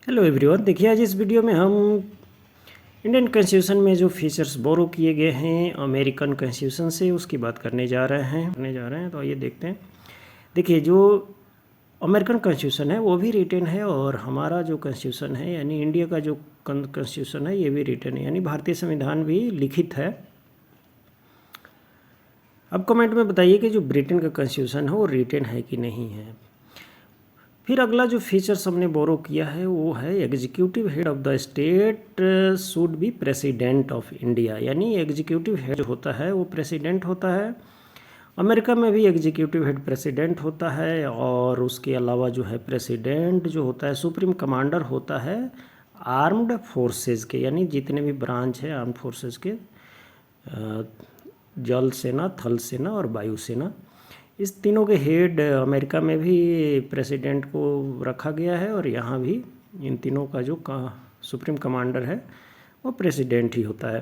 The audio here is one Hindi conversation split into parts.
हेलो एवरीवन, देखिए आज इस वीडियो में हम इंडियन कॉन्स्टिट्यूशन में जो फीचर्स बोरो किए गए हैं अमेरिकन कॉन्स्टिट्यूशन से उसकी बात करने जा रहे हैं। तो आइए देखते हैं। देखिए, जो अमेरिकन कॉन्स्टिट्यूशन है वो भी रिटेन है और हमारा जो कॉन्स्टिट्यूशन है यानी इंडिया का जो कॉन्स्टिट्यूशन है ये भी रिटेन है, यानी भारतीय संविधान भी लिखित है। अब कमेंट में बताइए कि जो ब्रिटेन का कॉन्स्टिट्यूशन है वो रिटेन है कि नहीं है। फिर अगला जो फीचर्स हमने बोरो किया है वो है executive head of the state should be president of India, यानी एग्जीक्यूटिव हेड जो होता है वो प्रेसिडेंट होता है। अमेरिका में भी एग्जीक्यूटिव हेड प्रेसिडेंट होता है और उसके अलावा जो है प्रेसिडेंट जो होता है सुप्रीम कमांडर होता है आर्म्ड फोर्सेस के, यानी जितने भी ब्रांच है आर्म्ड फोर्सेस के, जल सेना, थल सेना और वायु सेना, इस तीनों के हेड अमेरिका में भी प्रेसिडेंट को रखा गया है और यहाँ भी इन तीनों का जो सुप्रीम कमांडर है वो प्रेसिडेंट ही होता है।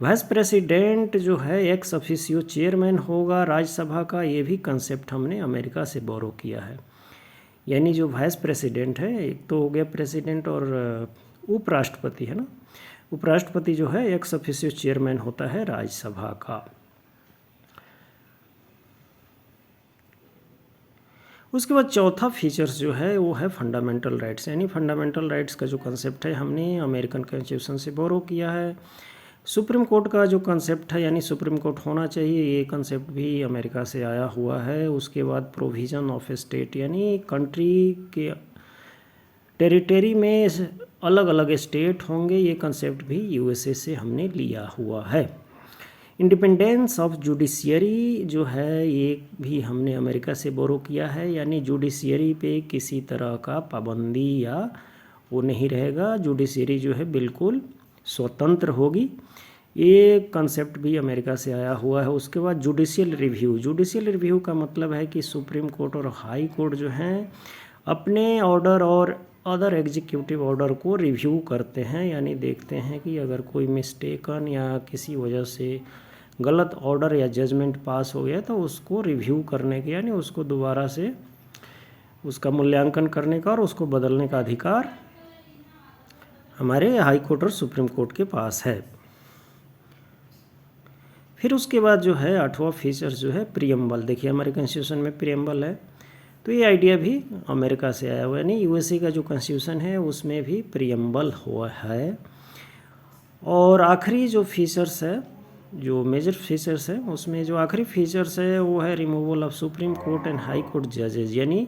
वाइस प्रेसिडेंट जो है एक्स ऑफिशियो चेयरमैन होगा राज्यसभा का, ये भी कंसेप्ट हमने अमेरिका से बोरो किया है। यानी जो वाइस प्रेसिडेंट है, एक तो हो गया प्रेसिडेंट और उपराष्ट्रपति है ना, उपराष्ट्रपति जो है एक्स ऑफिशियो चेयरमैन होता है राज्यसभा का। उसके बाद चौथा फीचर्स जो है वो है फंडामेंटल राइट्स, यानी फंडामेंटल राइट्स का जो कंसेप्ट है हमने अमेरिकन कॉन्स्टिट्यूशन से बोरो किया है। सुप्रीम कोर्ट का जो कंसेप्ट है यानी सुप्रीम कोर्ट होना चाहिए, ये कंसेप्ट भी अमेरिका से आया हुआ है। उसके बाद प्रोविज़न ऑफ स्टेट, यानी कंट्री के टेरिटरी में अलग अलग स्टेट होंगे, ये कंसेप्ट भी यूएसए से हमने लिया हुआ है। इंडिपेंडेंस ऑफ जुडिशियरी जो है ये भी हमने अमेरिका से बोरो किया है, यानी जुडिशियरी पे किसी तरह का पाबंदी या वो नहीं रहेगा, जुडिशियरी जो है बिल्कुल स्वतंत्र होगी, ये कंसेप्ट भी अमेरिका से आया हुआ है। उसके बाद जुडिशियल रिव्यू, जुडिशियल रिव्यू का मतलब है कि सुप्रीम कोर्ट और हाई कोर्ट जो हैं अपने ऑर्डर और अदर एग्जीक्यूटिव ऑर्डर को रिव्यू करते हैं, यानी देखते हैं कि अगर कोई मिस्टेकन या किसी वजह से गलत ऑर्डर या जजमेंट पास हो गया तो उसको रिव्यू करने के, यानी उसको दोबारा से उसका मूल्यांकन करने का और उसको बदलने का अधिकार हमारे हाई कोर्ट और सुप्रीम कोर्ट के पास है। फिर उसके बाद जो है आठवां फीचर्स जो है प्रियम्बल। देखिए हमारे कॉन्स्टिट्यूशन में प्रियम्बल है, तो ये आइडिया भी अमेरिका से आया हुआ है, यानी यूएसए का जो कॉन्स्टिट्यूशन है उसमें भी प्रियम्बल हुआ है। और आखिरी जो फीचर्स है, जो मेजर फीचर्स है, उसमें जो आखिरी फीचर्स है वो है removal of supreme court and high court जजेज, यानी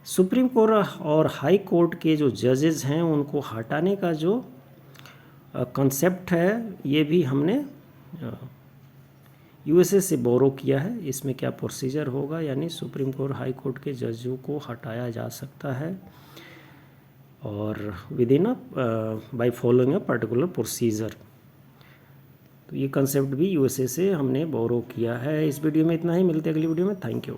सुप्रीम कोर्ट और हाई कोर्ट के जो जजेस हैं उनको हटाने का जो कंसेप्ट है ये भी हमने यूएसए से बोरो किया है। इसमें क्या प्रोसीजर होगा, यानी सुप्रीम कोर्ट हाई कोर्ट के जजों को हटाया जा सकता है और with in by following a particular procedure. तो ये कंसेप्ट भी यूएसए से हमने बोरो किया है। इस वीडियो में इतना ही, मिलते हैं अगली वीडियो में। Thank you.